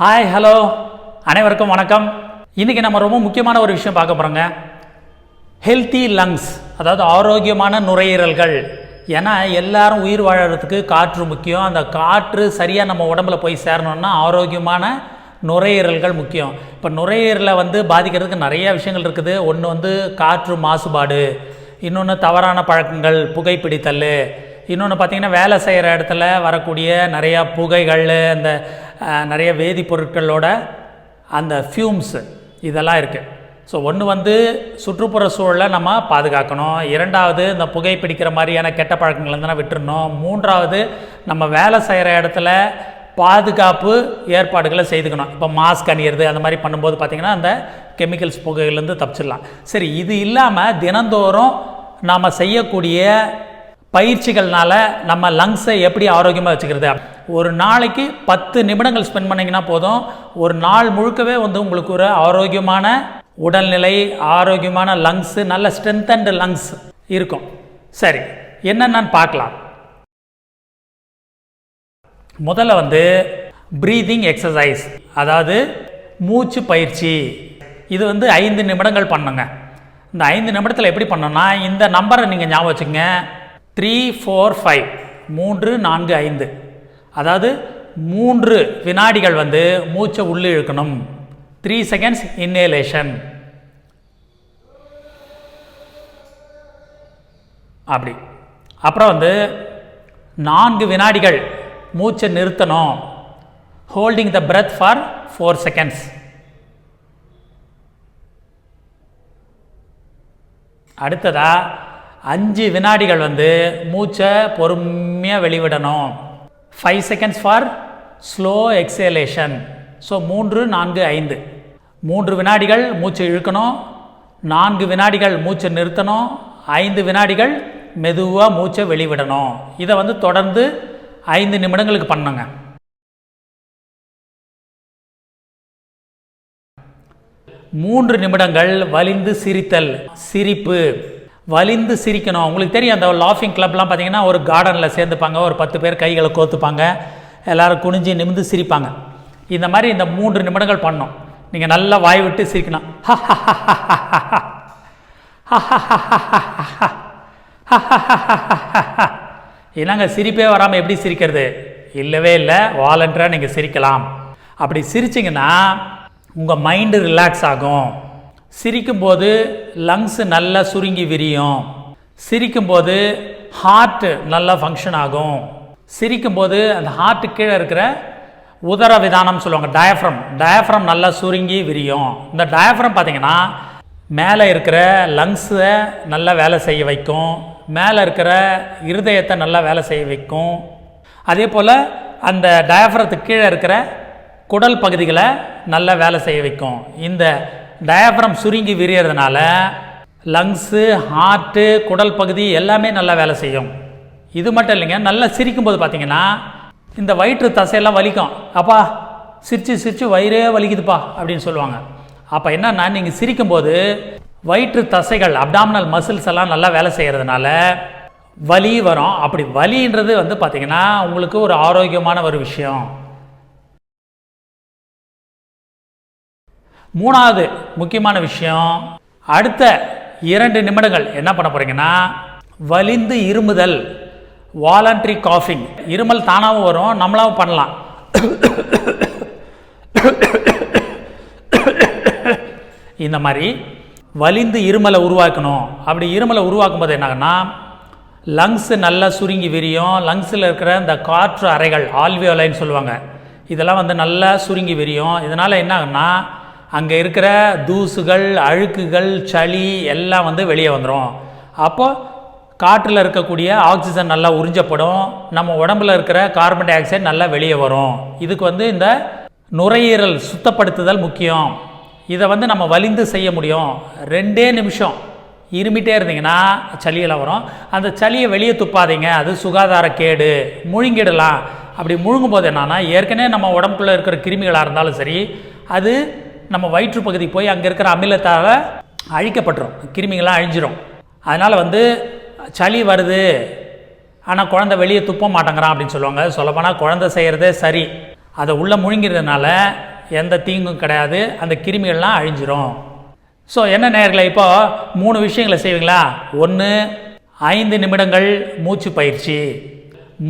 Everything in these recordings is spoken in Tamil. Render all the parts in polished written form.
ஹாய் ஹலோ அனைவருக்கும் வணக்கம். இன்றைக்கி நம்ம ரொம்ப முக்கியமான ஒரு விஷயம் பார்க்க போகிறோங்க. ஹெல்த்தி லங்ஸ், அதாவது ஆரோக்கியமான நுரையீரல்கள். ஏன்னா எல்லாரும் உயிர் வாழறதுக்கு காற்று முக்கியம். அந்த காற்று சரியாக நம்ம உடம்புல போய் சேரணும்னா ஆரோக்கியமான நுரையீரல்கள் முக்கியம். இப்போ நுரையீரலை பாதிக்கிறதுக்கு நிறைய விஷயங்கள் இருக்குது. ஒன்று காற்று மாசுபாடு, இன்னொன்று தவறான பழக்கங்கள், புகைப்பிடித்தல், இன்னொன்று பார்த்திங்கன்னா வேலை செய்கிற இடத்துல வரக்கூடிய நிறையா புகைகள், அந்த நிறைய வேதிப்பொருட்களோட அந்த ஃபியூம்ஸ் இதெல்லாம் இருக்குது. ஸோ ஒன்று சுற்றுப்புற சூழலை நம்ம பாதுகாக்கணும். இரண்டாவது இந்த புகைப்பிடிக்கிற மாதிரியான கெட்ட பழக்கங்கள் இருந்தால் விட்டுறணும். மூன்றாவது நம்ம வேலை செய்கிற இடத்துல பாதுகாப்பு ஏற்பாடுகளை செய்துக்கணும். இப்போ மாஸ்க் அணியிறது அந்த மாதிரி பண்ணும்போது பார்த்திங்கன்னா அந்த கெமிக்கல்ஸ் புகையிலேருந்து தப்பிச்சிடலாம். சரி, இது இல்லாமல் தினந்தோறும் நாம் செய்யக்கூடிய பயிற்சிகள்னால நம்ம லங்ஸை எப்படி ஆரோக்கியமாக வச்சுக்கிறது? ஒரு நாளைக்கு 10 நிமிடங்கள் ஸ்பெண்ட் பண்ணிங்கன்னா போதும். ஒரு நாள் முழுக்கவே உங்களுக்கு ஒரு ஆரோக்கியமான உடல்நிலை, ஆரோக்கியமான லங்ஸு, நல்ல ஸ்ட்ரென்தன்டு லங்ஸ் இருக்கும். சரி, என்னென்னு பார்க்கலாம். முதல்ல ப்ரீதிங் எக்ஸசைஸ், அதாவது மூச்சு பயிற்சி. இது 5 நிமிடங்கள் பண்ணுங்க. இந்த 5 நிமிடத்தில் எப்படி பண்ணணும்னா, இந்த நம்பரை நீங்கள் ஞாபகம் வச்சுக்கோங்க. 3, 4, 5, 3, 4, 5. அதாவது 3 வினாடிகள் மூச்சை உள்ளே இழுக்கணும். 3 செகண்ட்ஸ் இன்ஹேலேஷன். அப்படி. அப்புறம் 4 வினாடிகள் மூச்சை நிறுத்தணும். Holding the breath for 4 seconds. அடுத்ததா 5 வினாடிகள் மூச்சை பொறுமையாக வெளிவிடணும். 5 seconds for slow exhalation. So 3, 4, 5. 3 வினாடிகள் மூச்சை இழுக்கணும், 4 வினாடிகள் மூச்சை நிறுத்தணும், 5 வினாடிகள் மெதுவாக மூச்சை வெளிவிடணும். இதை தொடர்ந்து 5 நிமிடங்களுக்கு பண்ணுங்க. மூன்று நிமிடங்கள் வலிந்து சிரித்தல், சிரிப்பு. வலிந்து சிரிக்கணும். உங்களுக்கு தெரியும், அந்த லாஃபிங் கிளப்லாம் பார்த்தீங்கன்னா ஒரு கார்டனில் சேர்ந்துப்பாங்க. ஒரு 10 பேர் கைகளை கோத்துப்பாங்க, எல்லோரும் குனிஞ்சு நிமிந்து சிரிப்பாங்க. இந்த மாதிரி இந்த 3 நிமிடங்கள் பண்ணணும். நீங்கள் நல்லா வாய் விட்டு சிரிக்கணும். என்னங்க சிரிப்பே வராமல் எப்படி சிரிக்கிறது? இல்லவே இல்லை, வாலண்டராக நீங்கள் சிரிக்கலாம். அப்படி சிரிச்சிங்கன்னா உங்கள் மைண்டு ரிலாக்ஸ் ஆகும். சிரிக்கும்போது லங்ஸு நல்லா சுருங்கி விரியும். சிரிக்கும்போது ஹார்ட்டு நல்லா ஃபங்க்ஷன் ஆகும். சிரிக்கும்போது அந்த ஹார்ட்டு கீழே இருக்கிற உதர விதானம் சொல்லுவாங்க, டயஃப்ரம் நல்லா சுருங்கி விரியும். இந்த டயஃப்ரம் பார்த்திங்கன்னா மேலே இருக்கிற லங்ஸை நல்லா வேலை செய்ய வைக்கும், மேலே இருக்கிற இருதயத்தை நல்லா வேலை செய்ய வைக்கும். அதே போல் அந்த டயஃப்ரத்துக்கு கீழே இருக்கிற குடல் பகுதிகளை நல்லா வேலை செய்ய வைக்கும். இந்த டயஃப்ரம் சுருங்கி விரியறதுனால லங்ஸு, ஹார்ட்டு, குடல் பகுதி எல்லாமே நல்லா வேலை செய்யும். இது மட்டும் இல்லைங்க, நல்லா சிரிக்கும்போது பார்த்தீங்கன்னா இந்த வயிற்று தசையெல்லாம் வலிக்கும். அப்பா சிரித்து சிரித்து வயிறே வலிக்குதுப்பா அப்படின்னு சொல்லுவாங்க. அப்போ என்னன்னா, நீங்கள் சிரிக்கும்போது வயிற்று தசைகள், அப்டாமினல் மசில்ஸ் எல்லாம் நல்லா வேலை செய்கிறதுனால வலி வரும். அப்படி வலின்றது பார்த்தீங்கன்னா உங்களுக்கு ஒரு ஆரோக்கியமான ஒரு விஷயம். மூணாவது முக்கியமான விஷயம், அடுத்த 2 நிமிடங்கள் என்ன பண்ண போகிறீங்கன்னா, வலிந்து இருமுதல், வாலண்டரி காஃபிங். இருமல் தானாகவும் வரும், நம்மளாவும் பண்ணலாம். இந்த மாதிரி வலிந்து இருமலை உருவாக்கணும். அப்படி இருமலை உருவாக்கும் போது என்னாகன்னா, லங்ஸு நல்லா சுருங்கி விரியும். லங்ஸில் இருக்கிற இந்த காற்று அறைகள், ஆல்வியோலைன்னு சொல்லுவாங்க, இதெல்லாம் நல்லா சுருங்கி விரியும். இதனால் என்ன ஆகுன்னா, அங்கே இருக்கிற தூசுகள், அழுக்குகள், சளி எல்லாம் வெளியே வந்துடும். அப்போ காற்றில் இருக்கக்கூடிய ஆக்சிஜன் நல்லா உறிஞ்சப்படும், நம்ம உடம்பில் இருக்கிற கார்பன் டை ஆக்சைடு நல்லா வெளியே வரும். இதுக்கு இந்த நுரையீரல் சுத்தப்படுத்துதல் முக்கியம். இதை நம்ம வலிந்து செய்ய முடியும். 2 நிமிஷம் இருமிட்டே இருந்தீங்கன்னா சளியெல்லாம் வரும். அந்த சளியை வெளியே துப்பாதீங்க, அது சுகாதார கேடு. முழுங்கிடலாம். அப்படி முழுங்கும் போது என்னன்னா, ஏற்கனவே நம்ம உடம்புக்குள்ளே இருக்கிற கிருமிகளாக இருந்தாலும் சரி, அது நம்ம வயிற்று பகுதி போய் அங்கே இருக்கிற அமிலத்தால் அழிக்கப்பட்டுரும், கிருமிகள்லாம் அழிஞ்சிரும். அதனால் சளி வருது ஆனால் குழந்தை வெளியே துப்ப மாட்டேங்கிறான் அப்படின்னு சொல்லுவாங்க. சொல்லப்போனால் குழந்தை செய்கிறதே சரி, அதை உள்ளே முழுங்கிறதுனால எந்த தீங்கும் கிடையாது, அந்த கிருமிகள்லாம் அழிஞ்சிரும். ஸோ என்ன நேயர்களே, இப்போ 3 விஷயங்களை செய்வீங்களா? 1, 5 நிமிடங்கள் மூச்சு பயிற்சி,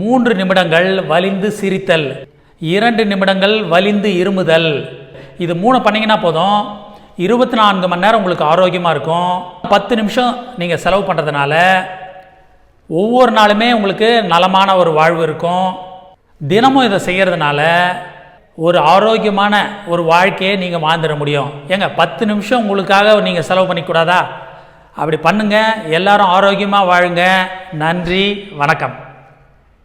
3 நிமிடங்கள் வலிந்து சிரித்தல், 2 நிமிடங்கள் வலிந்து இருமுதல். இது 3 பண்ணிங்கன்னா போதும், 24 மணி நேரம் உங்களுக்கு ஆரோக்கியமாக இருக்கும். 10 நிமிஷம் நீங்கள் செலவு பண்ணுறதுனால ஒவ்வொரு நாளுமே உங்களுக்கு நலமான ஒரு வாழ்வு இருக்கும். தினமும் இதை செய்கிறதுனால ஒரு ஆரோக்கியமான ஒரு வாழ்க்கையை நீங்கள் வாழ்ந்துட முடியும். ஏங்க 10 நிமிஷம் உங்களுக்காக நீங்கள் செலவு பண்ணிக்கூடாதா? அப்படி பண்ணுங்கள். எல்லாரும் ஆரோக்கியமாக வாழுங்க. நன்றி, வணக்கம்.